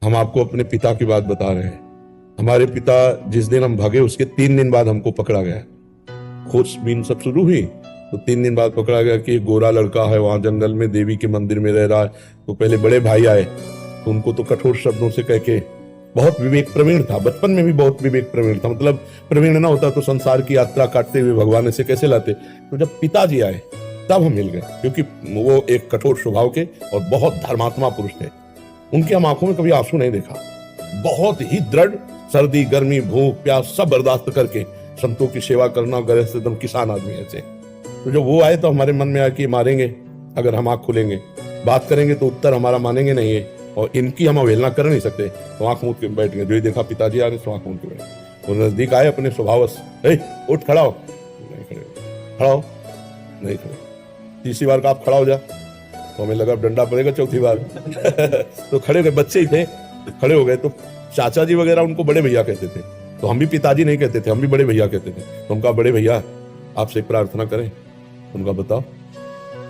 हम आपको अपने पिता की बात बता रहे हैं। हमारे पिता जिस दिन हम भागे उसके 3 दिन बाद हमको पकड़ा गया। खोजबीन सब शुरू हुई तो 3 दिन बाद पकड़ा गया कि एक गोरा लड़का है वहां जंगल में देवी के मंदिर में रह रहा है। तो पहले बड़े भाई आए तो उनको तो कठोर शब्दों से कह के, बहुत विवेक प्रवीण था, बचपन में भी बहुत विवेक प्रवीण था, मतलब प्रवीण ना होता तो संसार की यात्रा काटते हुए भगवान से कैसे लाते। तो जब पिताजी आए तब हम मिल गए, क्योंकि वो एक कठोर स्वभाव के और बहुत धर्मात्मा पुरुष थे। उनकी हम आंखों में कभी आंसू नहीं देखा। बहुत ही दृढ़, सर्दी गर्मी भूख प्यास सब बर्दाश्त करके संतों की सेवा करना, गरज से एकदम किसान आदमी ऐसे। तो जब वो आए तो हमारे मन में आया कि मारेंगे अगर हम आंख खुलेंगे, बात करेंगे तो उत्तर हमारा मानेंगे नहीं है, और इनकी हम अवहेलना कर नहीं सकते। तो आंख मूंद के बैठ गए। जो ही देखा पिताजी आ रहे तो आंख मूंद के बैठ। वो नजदीक आए अपने स्वभावश, उठ खड़ा हो, नहीं खड़े, खड़ा हो, नहीं खड़े। तीसरी बार का आप खड़ा हो जा, तो हमें लगा डंडा पड़ेगा चौथी बार तो खड़े हो गए, बच्चे ही थे, खड़े हो गए। तो चाचा जी वगैरह उनको बड़े भैया कहते थे, तो हम भी पिताजी नहीं कहते थे, हम भी बड़े भैया कहते थे। तो उनका बड़े भैया आपसे एक प्रार्थना करें। उनका बताओ,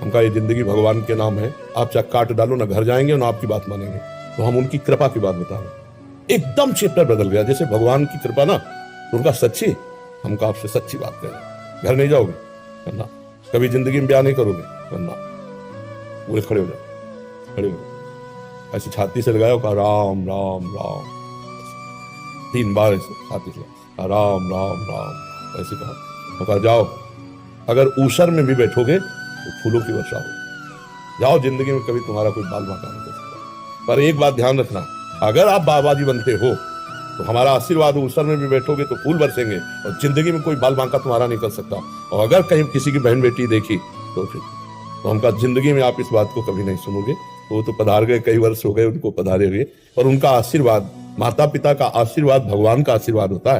उनका ये जिंदगी भगवान के नाम है, आप चाहे काट डालो ना घर जाएंगे ना आपकी बात मानेंगे। तो हम उनकी कृपा की बात बता रहे। एकदम चैप्टर बदल गया, जैसे भगवान की कृपा ना, तो उनका सच्ची, हमका आपसे सच्ची बात करें। घर नहीं जाओगे करना, कभी जिंदगी में ब्याह नहीं करोगे करना। बोले खड़े हो जाओ, खड़े हो जाओ। ऐसे छाती से लगाया, कहा राम राम राम, 3 बार ऐसे छाती से कहा राम राम राम, ऐसे कहा। कहा जाओ, अगर ऊसर में भी बैठोगे तो फूलों की वर्षा हो। जाओ, जिंदगी में कभी तुम्हारा कोई बाल बांका नहीं कर सकता। पर एक बात ध्यान रखना, अगर आप बाबाजी बनते हो तो हमारा आशीर्वाद, ऊसर में भी बैठोगे तो फूल बरसेंगे, और जिंदगी में कोई बाल बांका तुम्हारा नहीं कर सकता। और अगर कहीं किसी की बहन बेटी देखी तो फिर तो हमका जिंदगी में आप इस बात को कभी नहीं सुनोगे। तो वो तो पधार गए, कई वर्ष हो गए उनको पधारे हुए, और उनका आशीर्वाद, माता पिता का आशीर्वाद भगवान का आशीर्वाद होता है।